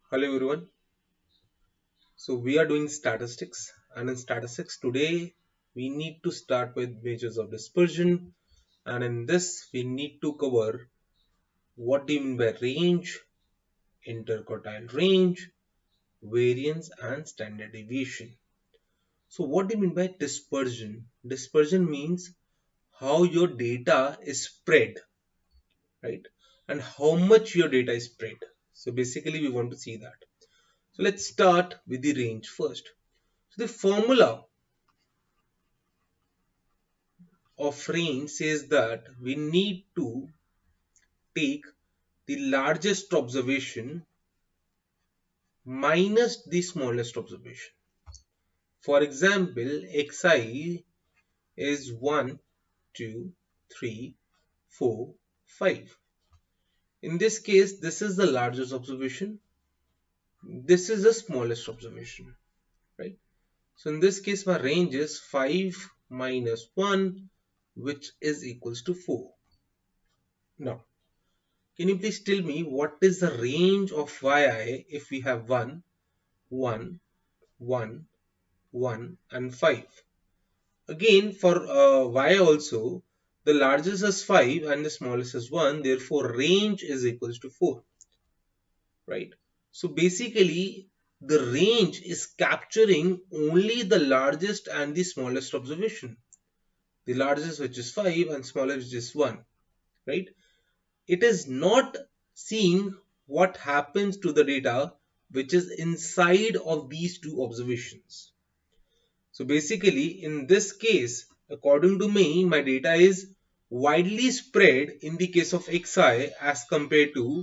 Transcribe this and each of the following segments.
Hello everyone. So we are doing statistics, and in statistics today we need to start with measures of dispersion, and in this we need to cover what do you mean by range, interquartile range, variance and standard deviation. So what do you mean by dispersion? Dispersion means how your data is spread, right? And how much your data is spread. So basically we want to see that. So let's start with the range first. So the formula of range says that we need to take the largest observation minus the smallest observation. For example, xi is 1, 2, 3, 4, 5. In this case, this is the largest observation. This is the smallest observation, right? So in this case, my range is 5 minus 1, which is equals to 4. Now, can you please tell me what is the range of yi if we have 1, 1, 1, 1 and 5? Again for y also, the largest is 5 and the smallest is 1, therefore range is equals to 4, right? So basically the range is capturing only the largest and the smallest observation. The largest, which is 5, and smallest, which is 1, right? It is not seeing what happens to the data which is inside of these two observations. So basically in this case, according to me, my data is widely spread in the case of xi as compared to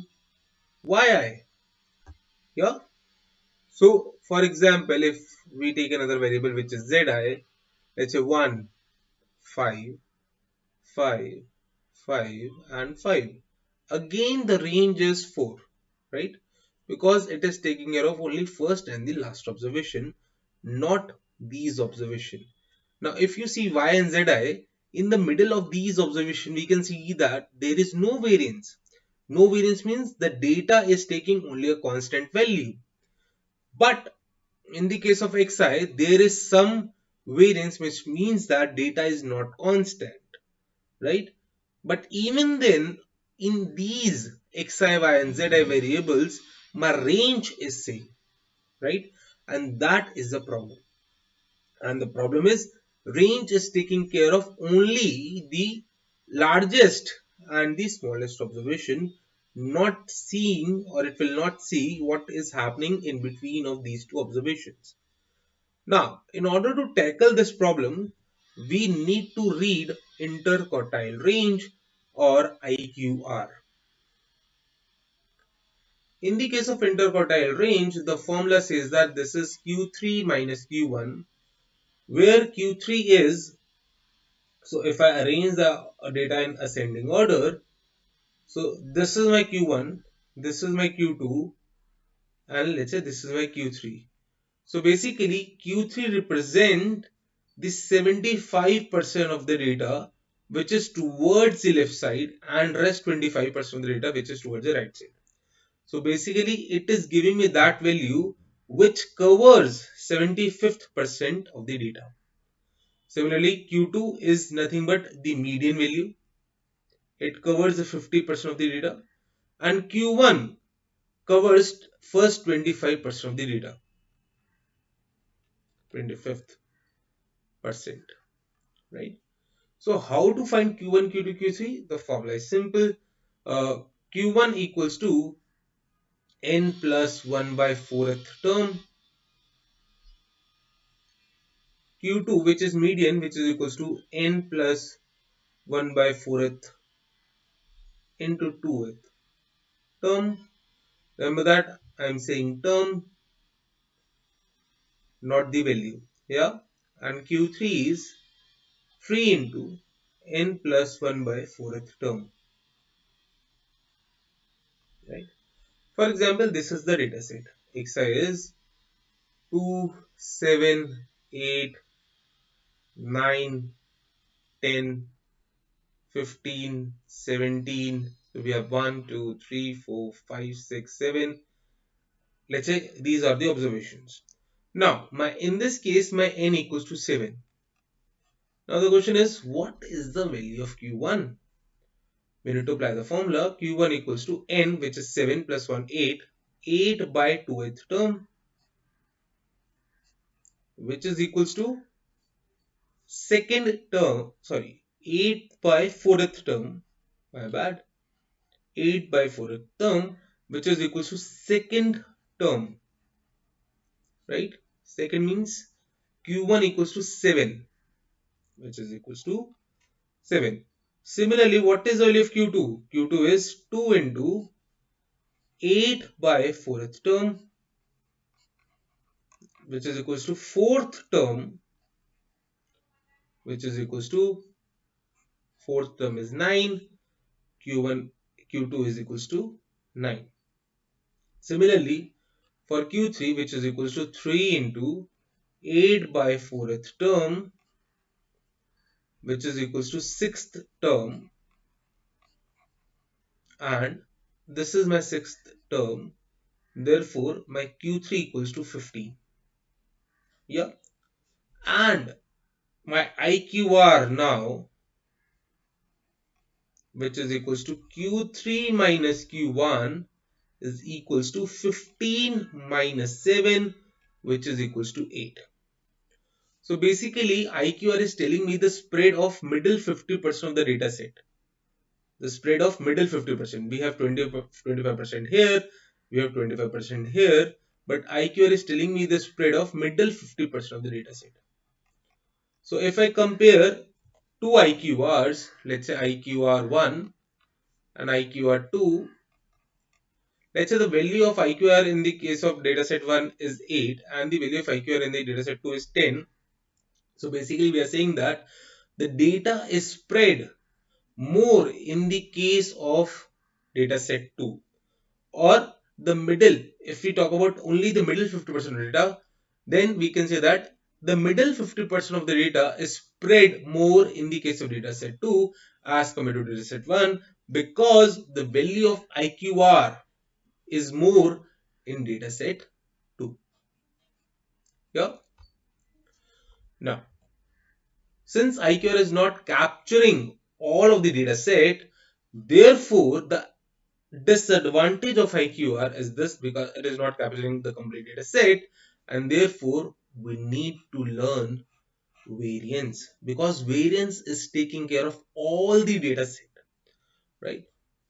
yi. Yeah. So for example, if we take another variable which is zi, let's say 1, 5, 5, 5 and 5. Again the range is 4, right? Because it is taking care of only first and the last observation, not these observation. Now if you see y and zi, in the middle of these observation we can see that there is no variance. No variance means the data is taking only a constant value. But in the case of xi, there is some variance, which means that data is not constant, right? But even then, in these xi, y and zi variables, my range is same, right? And that is the problem. And the problem is range is taking care of only the largest and the smallest observation, not seeing, or it will not see what is happening in between of these two observations. Now, in order to tackle this problem, we need to read interquartile range or IQR. In the case of interquartile range, the formula says that this is Q3 minus Q1, where Q3 is, so if I arrange the data in ascending order, so this is my Q1, this is my Q2, and let's say this is my Q3. So basically Q3 represent the 75% of the data which is towards the left side, and rest 25% of the data which is towards the right side. So basically it is giving me that value which covers 75% of the data. Similarly, Q2 is nothing but the median value. It covers the 50% of the data, and Q1 covers first 25% of the data, 25th percent, right? So how to find Q1, Q2, Q3? The formula is simple. Q1 equals to n plus 1 by 4th term. Q2, which is median, which is equals to n plus 1 by 4th into 2th term. Remember that I am saying term, not the value. Yeah. And Q3 is 3 into n plus 1 by 4th term. Right. For example, this is the data set. Xi is 2, 7, 8, 9, 10, 15, 17. So we have 1, 2, 3, 4, 5, 6, 7. Let's say these are the observations. Now, in this case, my n equals to 7. Now the question is, what is the value of Q1? We need to apply the formula. Q1 equals to n, which is 7 plus 1, 8. 8 by 2th term, which is equals to second term, sorry, 8 by 4th term, my bad, 8 by 4th term, which is equals to second term, right? Second means Q1 equals to 7, which is equals to 7. Similarly, what is the value of Q2? Q2 is 2 into 8 by 4th term, which is equals to 4th term, which is equals to 4th term is 9. Q1, Q2 is equals to 9. Similarly, for Q3, which is equals to 3 into 8 by 4th term, which is equals to 6th term, and this is my 6th term. Therefore, my Q3 equals to 15. Yeah. And my IQR now, which is equals to Q3 minus Q1, is equals to 15 minus 7, which is equals to 8. So basically, IQR is telling me the spread of middle 50% of the data set. The spread of middle 50%. We have 25% here, we have 25% here, but IQR is telling me the spread of middle 50% of the data set. So if I compare two IQRs, let's say IQR1 and IQR2, let's say the value of IQR in the case of dataset 1 is 8 and the value of IQR in the dataset 2 is 10. So basically we are saying that the data is spread more in the case of dataset 2, or the middle. If we talk about only the middle 50% of data, then we can say that the middle 50% of the data is spread more in the case of dataset 2 as compared to dataset 1, because the value of IQR is more in dataset 2. Yeah. Now, since IQR is not capturing all of the data set, therefore the disadvantage of IQR is this, because it is not capturing the complete data set, and therefore we need to learn variance, because variance is taking care of all the data set, right?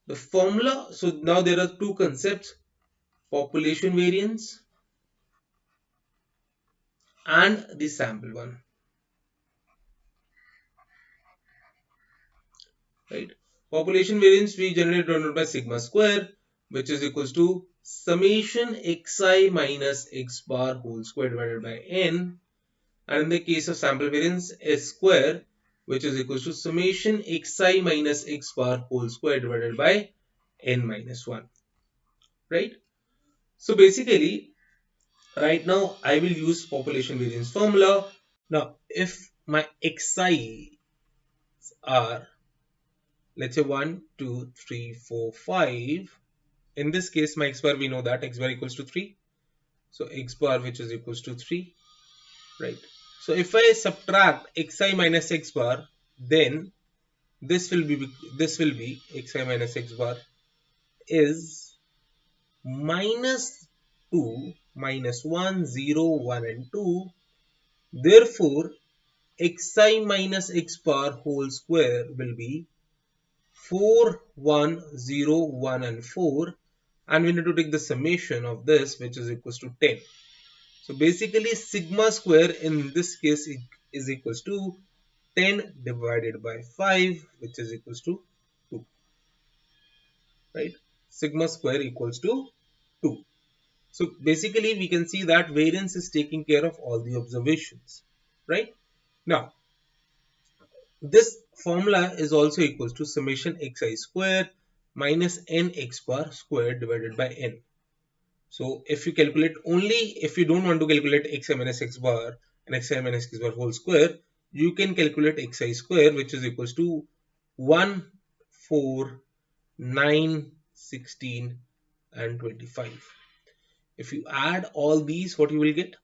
The formula, so now there are two concepts: population variance and the sample one, right? Population variance we generally denote by sigma square, which is equals to summation xi minus x bar whole square divided by n, and in the case of sample variance, s square, which is equals to summation xi minus x bar whole square divided by n minus 1, right? So basically, right now I will use population variance formula. Now if my xi are, let's say 1 2 3 4 5, in this case my x bar, we know that x bar equals to 3, so x bar which is equals to 3, right? So if I subtract xi minus x bar, then this will be xi minus x bar is minus 2 minus 1 0 1 and 2. Therefore xi minus x bar whole square will be 4 1 0 1 and 4, and we need to take the summation of this, which is equals to 10. So basically sigma square in this case is equals to 10 divided by 5, which is equals to 2, right? Sigma square equals to 2. So basically we can see that variance is taking care of all the observations, right? Now this formula is also equals to summation xi square minus n x bar square divided by n. So if you calculate only, if you don't want to calculate xi minus x bar and xi minus x bar whole square, you can calculate xi square, which is equals to 1 4 9 16 and 25. If you add all these, what you will get?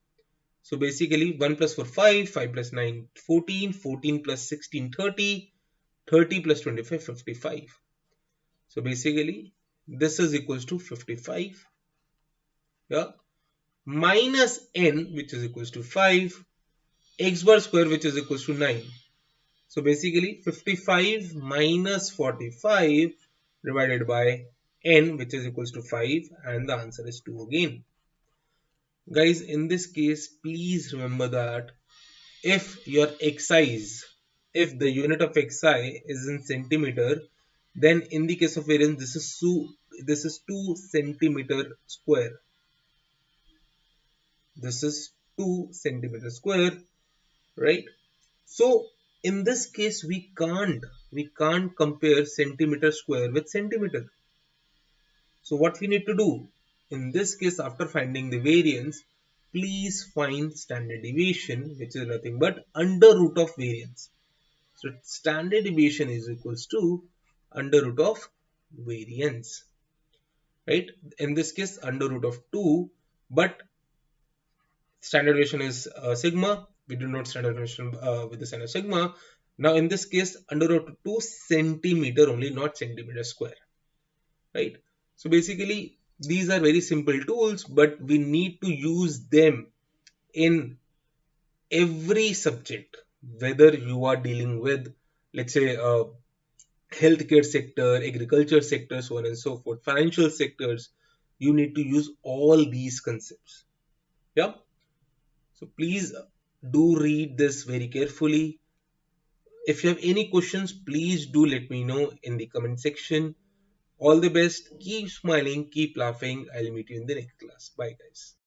So basically 1 plus 4 5, 5 plus 9 14, 14 plus 16 30, 30 plus 25 55. So basically this is equals to 55, yeah, minus n, which is equals to 5, x bar square, which is equals to 9. So basically 55 minus 45 divided by n, which is equals to 5, and the answer is 2 again. Guys, in this case, please remember that if your xi if the unit of xi is in centimeter, then in the case of variance, this is 2 centimeter square. This is 2 centimeter square, right? So in this case, we can't compare centimeter square with centimeter. So what we need to do in this case, after finding the variance, please find standard deviation, which is nothing but under root of variance. So standard deviation is equals to under root of variance, right? In this case, under root of 2, but standard deviation is sigma. We do not standard deviation with the sign of sigma. Now in this case, under root of 2 centimeter only, not centimeter square, right? So basically, these are very simple tools, but we need to use them in every subject, whether you are dealing with, let's say, healthcare sector, agriculture sector, so on and so forth, financial sectors. You need to use all these concepts. Yeah. So please do read this very carefully. If you have any questions, please do let me know in the comment section. All the best. Keep smiling, keep laughing. I'll meet you in the next class. Bye, guys.